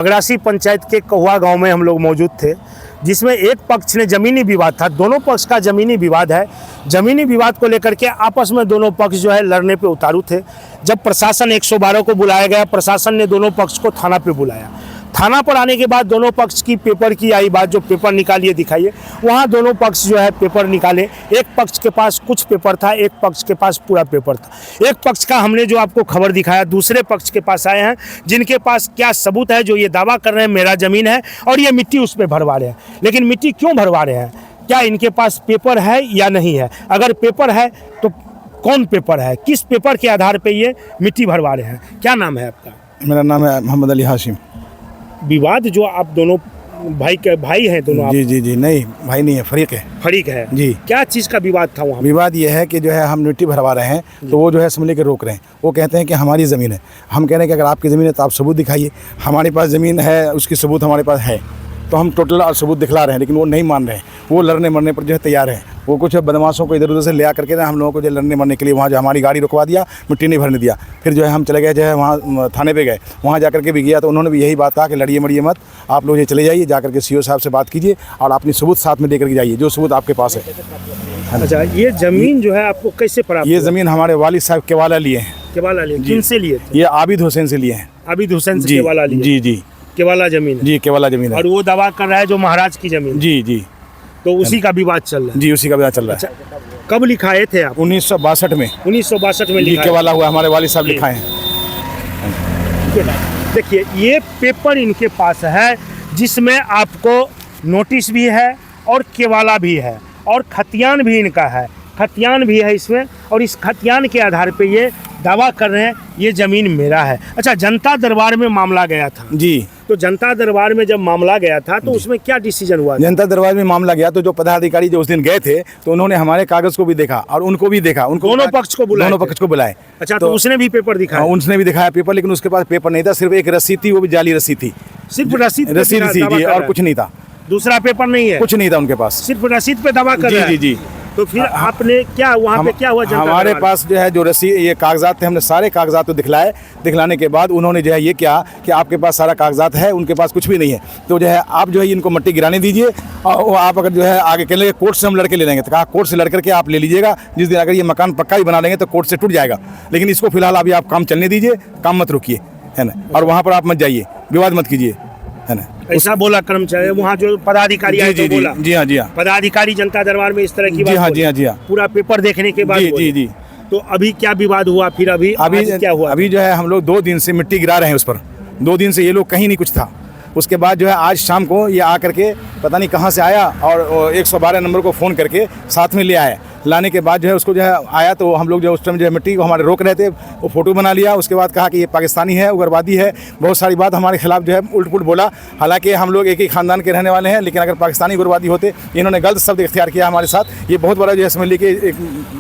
बगड़ासी पंचायत के कहुआ गांव में हम लोग मौजूद थे, जिसमें एक पक्ष ने ज़मीनी विवाद था। दोनों पक्ष का ज़मीनी विवाद है। ज़मीनी विवाद को लेकर के आपस में दोनों पक्ष जो है लड़ने पे उतारू थे। जब प्रशासन 112 को बुलाया गया, प्रशासन ने दोनों पक्ष को थाना पे बुलाया। थाना पर आने के बाद दोनों पक्ष की पेपर की आई बात, जो पेपर निकालिए दिखाइए। वहाँ दोनों पक्ष जो है पेपर निकाले। एक पक्ष के पास कुछ पेपर था, एक पक्ष के पास पूरा पेपर था। एक पक्ष का हमने जो आपको खबर दिखाया, दूसरे पक्ष के पास आए हैं जिनके पास क्या सबूत है, जो ये दावा कर रहे हैं मेरा ज़मीन है और ये मिट्टी उसमें भरवा रहे हैं। लेकिन मिट्टी क्यों भरवा रहे हैं? क्या इनके पास पेपर है या नहीं है? अगर पेपर है तो कौन पेपर है, किस पेपर के आधार पर ये मिट्टी भरवा रहे हैं? क्या नाम है आपका? मेरा नाम है मोहम्मद अली हाशिम। विवाद जो आप दोनों भाई हैं दोनों? आप जी नहीं, भाई नहीं है, फरीक है। फरीक है जी। क्या चीज़ का विवाद था वहाँ? विवाद ये है कि जो है हम मिट्टी भरवा रहे हैं, तो वो जो है समझ के रोक रहे हैं। वो कहते हैं कि हमारी ज़मीन है। हम कह रहे हैं कि अगर आपकी ज़मीन है तो आप सबूत दिखाइए। हमारे पास ज़मीन है, उसकी सबूत हमारे पास है, तो हम टोटल सबूत दिखला रहे हैं, लेकिन वो नहीं मान रहे हैं। वो लड़ने मरने पर जो है तैयार है। वो कुछ बदमाशों को इधर उधर से ले आ करके ना हम लोगों को जो लड़ने मरने के लिए वहाँ जो हमारी गाड़ी रुकवा दिया, मिट्टी नहीं भरने दिया। फिर जो है हम चले गए, जो है वहाँ थाने पे गए। वहाँ जा करके भी गया तो उन्होंने भी यही बात कहा कि लड़िए मरिए मत, आप लोग ये चले जाइए, जा करके सीओ साहब से बात कीजिए और अपनी सबूत साथ में दे करके जाइए, जो सबूत आपके पास है। अच्छा, ये ज़मीन जो है आपको कैसे प्राप्त? ये ज़मीन हमारे वालिद साहब केवाला लिए हैं। केवाला लिए? किनसे लिए थे? ये आबिद हुसैन से लिए हैं। आबिद हुसैन से केवाला लिए? जी केवाला ज़मीन है? जी, केवाला ज़मीन है। और वो दावा कर रहा है जो महाराज की ज़मीन? जी। तो उसी का विवाद चल रहा है? जी, उसी का विवाद चल रहा है। अच्छा, कब लिखाए थे आप? 1962 में। 1962 में लिखा केवाला हुआ, हमारे वालिद साहब लिखाए हैं। देखिए, ये पेपर इनके पास है जिसमें आपको नोटिस भी है और केवाला भी है और खतियान भी इनका है। खतियान भी है इसमें, और इस खतियान के आधार पे ये दावा कर रहे हैं ये ज़मीन मेरा है। अच्छा, जनता दरबार में मामला गया था? जी। तो जनता दरबार में जब मामला गया था तो उसमें क्या डिसीजन हुआ? जनता दरबार में मामला गया तो जो पदाधिकारी जो उस दिन गए थे, तो उन्होंने हमारे कागज को भी देखा और उनको भी देखा। उनको दोनों पक्ष को बुलाए? अच्छा, तो उसने भी पेपर दिखाया? उसने भी दिखाया पेपर, लेकिन उसके पास पेपर नहीं था, सिर्फ एक रसीद थी, वो भी जाली रसीद थी। सिर्फ रसीद थी जी, और कुछ नहीं था। दूसरा पेपर नहीं है? कुछ नहीं था उनके पास, सिर्फ रसीद पे दावा कर रहा है। जी। तो फिर आपने क्या वहाँ पे क्या हुआ? हमारे पास जो है जो रसीद, ये कागजात थे, हमने सारे कागजात को दिखलाए। दिखलाने के बाद उन्होंने जो है ये क्या कि आपके पास सारा कागजात है, उनके पास कुछ भी नहीं है, तो जो है आप जो है इनको मट्टी गिराने दीजिए और आप अगर जो है आगे के लिए कोर्ट से हम लड़के ले लेंगे। तो कहा कोर्ट से लड़ करके आप ले लीजिएगा, जिस दिन अगर ये मकान पक्का ही बना लेंगे तो कोर्ट से टूट जाएगा, लेकिन इसको फिलहाल अभी आप काम चलने दीजिए, काम मत रुकिए, है ना, और वहाँ पर आप मत जाइए, विवाद मत कीजिए, है ना। ऐसा बोला कर्मचारी वहाँ जो पदाधिकारी आए? बोला? जी हाँ। पदाधिकारी जनता दरबार में इस तरह की बात? जी हाँ। पूरा पेपर देखने के बाद? जी। तो अभी क्या विवाद हुआ फिर? अभी क्या हुआ? अभी जो है हम लोग 2 दिन से मिट्टी गिरा रहे हैं उस पर। 2 दिन से ये लोग कहीं नहीं कुछ था। उसके बाद जो है आज शाम को ये आकर के पता नहीं कहाँ से आया और 112 नंबर को फ़ोन करके साथ में ले आया। लाने के बाद जो है उसको जो है आया तो हम लोग जो उस टाइम जो है मिट्टी को हमारे रोक रहे थे, वो फ़ोटो बना लिया। उसके बाद कहा कि ये पाकिस्तानी है, उग्रवादी है, बहुत सारी बात हमारे खिलाफ जो है उल्ट पुल्ट बोला। हालांकि हम लोग एक ही ख़ानदान के रहने वाले हैं, लेकिन अगर पाकिस्तानी उग्रवादी होते, इन्होंने गलत शब्द इख्तियार किया हमारे साथ। ये बहुत बड़ा जो है समझ लीजिए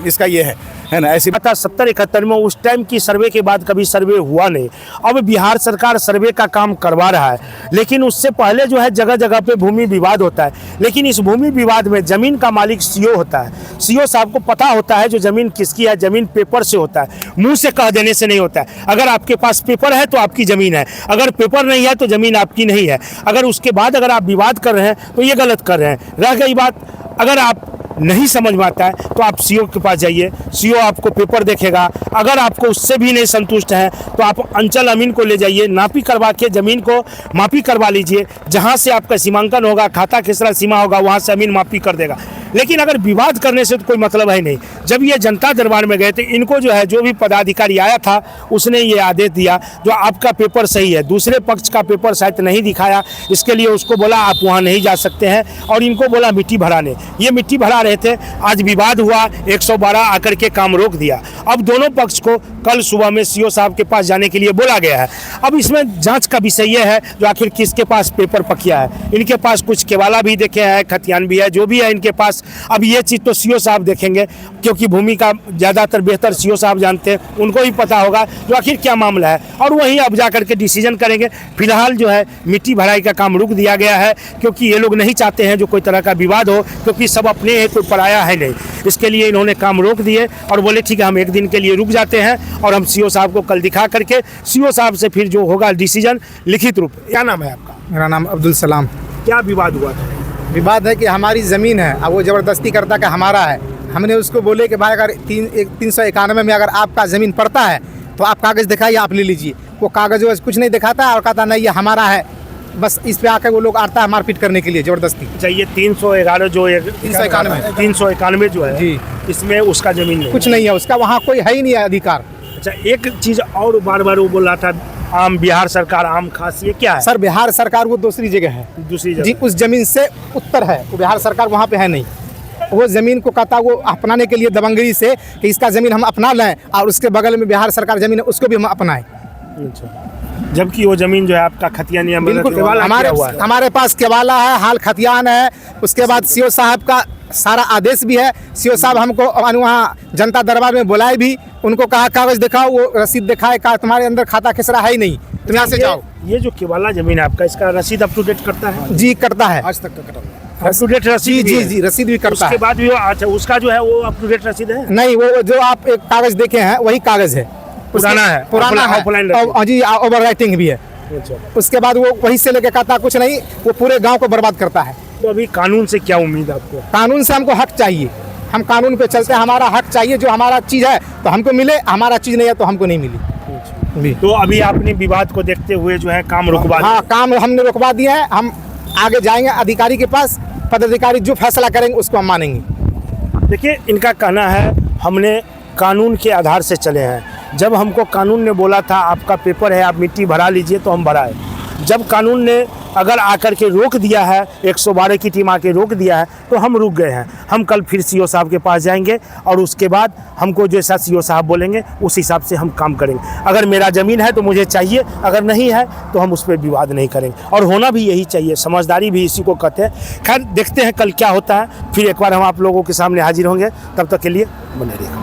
इसका ये है ना। ऐसी बात 70-71 में उस टाइम की सर्वे के बाद कभी सर्वे हुआ नहीं। अब बिहार सरकार सर्वे का काम करवा रहा है, लेकिन उससे पहले जो है जगह जगह पे भूमि विवाद होता है। लेकिन इस भूमि विवाद में ज़मीन का मालिक सीओ होता है। सीओ साहब को पता होता है जो ज़मीन किसकी है। ज़मीन पेपर से होता है, मुंह से कह देने से नहीं होता है। अगर आपके पास पेपर है तो आपकी ज़मीन है, अगर पेपर नहीं है तो ज़मीन आपकी नहीं है। अगर उसके बाद अगर आप विवाद कर रहे हैं तो ये गलत कर रहे हैं। रह गई बात, अगर आप नहीं समझ में आता है तो आप सीओ के पास जाइए, सीओ आपको पेपर देखेगा। अगर आपको उससे भी नहीं संतुष्ट है तो आप अंचल अमीन को ले जाइए, नापी करवा के ज़मीन को मापी करवा लीजिए। जहाँ से आपका सीमांकन होगा, खाता खेसरा सीमा होगा, वहाँ से अमीन मापी कर देगा। लेकिन अगर विवाद करने से तो कोई मतलब है नहीं। जब ये जनता दरबार में गए थे, इनको जो है जो भी पदाधिकारी आया था उसने ये आदेश दिया जो आपका पेपर सही है, दूसरे पक्ष का पेपर शायद नहीं दिखाया, इसके लिए उसको बोला आप वहाँ नहीं जा सकते हैं, और इनको बोला मिट्टी भराने। ये मिट्टी भरा रहे थे। आज विवाद हुआ, 112 आकर के काम रोक दिया। अब दोनों पक्ष को कल सुबह में सीओ साहब के पास जाने के लिए बोला गया है। अब इसमें जांच का विषय ये है जो आखिर किसके पास पेपर पकिया है। इनके पास कुछ केवाला भी देखे हैं, खतियान भी है, जो भी है इनके पास पास। अब ये चीज़ तो सीओ साहब देखेंगे, क्योंकि भूमि का ज़्यादातर बेहतर सीओ साहब जानते हैं, उनको ही पता होगा जो आखिर क्या मामला है, और वहीं अब जा करके डिसीजन करेंगे। फिलहाल जो है मिट्टी भराई का काम रुक दिया गया है, क्योंकि ये लोग नहीं चाहते हैं जो कोई तरह का विवाद हो, क्योंकि सब अपने हैं, कोई पराया है नहीं। इसके लिए इन्होंने काम रोक दिए और बोले ठीक है हम एक दिन के लिए रुक जाते हैं, और हम सीओ साहब को कल दिखा करके सीओ साहब से फिर जो होगा डिसीजन लिखित रूप। क्या नाम है आपका? मेरा नाम अब्दुल सलाम। क्या विवाद हुआ था? विवाद है कि हमारी ज़मीन है, अब वो ज़बरदस्ती करता कि हमारा है। हमने उसको बोले कि भाई अगर 391 में अगर आपका ज़मीन पड़ता है तो आप कागज़ दिखाइए, आप ले लीजिए। वो कागज़ कुछ नहीं दिखाता और कहता नहीं ये हमारा है। बस इस पे आकर वो लोग आता है मारपीट करने के लिए ज़बरदस्ती। चाहिए 311 जो 391 जो है जी, इसमें उसका ज़मीन नहीं, कुछ नहीं है उसका, वहाँ कोई है ही नहीं है अधिकार। अच्छा, एक चीज़ और बार बार वो बोल रहा था आम बिहार सरकार आम खास, ये क्या है? सर बिहार सरकार वो दूसरी जगह है, दूसरी जगह जी उस ज़मीन से उत्तर है, वो बिहार सरकार वहाँ पे है नहीं। वो ज़मीन को कहता वो अपनाने के लिए दबंगई से कि इसका ज़मीन हम अपना लें और उसके बगल में बिहार सरकार ज़मीन है उसको भी हम अपनाएं। अच्छा, जबकि वो ज़मीन जो है आपका खतियान या बिल्कुल केवाला किया हुआ है। हमारे पास केवाला है, हाल खतियान है। उसके बाद सीओ साहब का सारा आदेश भी है। सीओ साहब हमको वहाँ जनता दरबार में बुलाए भी, उनको कहा कागज़ दिखाओ, वो रसीद दिखाए, कहा तुम्हारे अंदर खाता खसरा है ही नहीं, तुम यहाँ से जाओ। ये जो केवाला ज़मीन है आपका, इसका रसीद अप टू डेट करता है? जी करता है, आज तक का कटा हुआ अप टू डेट जी रसीद भी जी है? जी रसीद भी करता उसके है। बाद भी अच्छा उसका जो है वो अप टू डेट रसीद है? नहीं, वो जो आप एक कागज़ देखे हैं वही कागज़ है, पुराना है, पुराना है, ऑफलाइन रसीद। और जी ओवर राइटिंग भी है। अच्छा, उसके बाद वो वहीं से लेके कहता कुछ नहीं, वो पूरे गांव को बर्बाद करता है। तो अभी कानून से क्या उम्मीद आपको? कानून से हमको हक चाहिए, हम कानून पे चलते हैं, हमारा हक चाहिए। जो हमारा चीज़ है तो हमको मिले, हमारा चीज़ नहीं है तो हमको नहीं मिली जी। तो अभी आपने विवाद को देखते हुए जो है काम रुकवा दिया? हाँ, काम हमने रुकवा दिया है। हम आगे जाएंगे अधिकारी के पास, पदाधिकारी जो फैसला करेंगे उसको हम मानेंगे। देखिए, इनका कहना है हमने कानून के आधार से चले हैं। जब हमको कानून ने बोला था आपका पेपर है, आप मिट्टी भरा लीजिए, तो हम भराए। जब कानून ने अगर आकर के रोक दिया है, 112 की टीम आके रोक दिया है, तो हम रुक गए हैं। हम कल फिर सीओ साहब के पास जाएंगे और उसके बाद हमको जैसा सीओ साहब बोलेंगे उस हिसाब से हम काम करेंगे। अगर मेरा ज़मीन है तो मुझे चाहिए, अगर नहीं है तो हम उस पर विवाद नहीं करेंगे, और होना भी यही चाहिए। समझदारी भी इसी को कहते हैं। खैर, देखते हैं कल क्या होता है। फिर एक बार हम आप लोगों के सामने हाजिर होंगे, तब तक के लिए बने रहिए।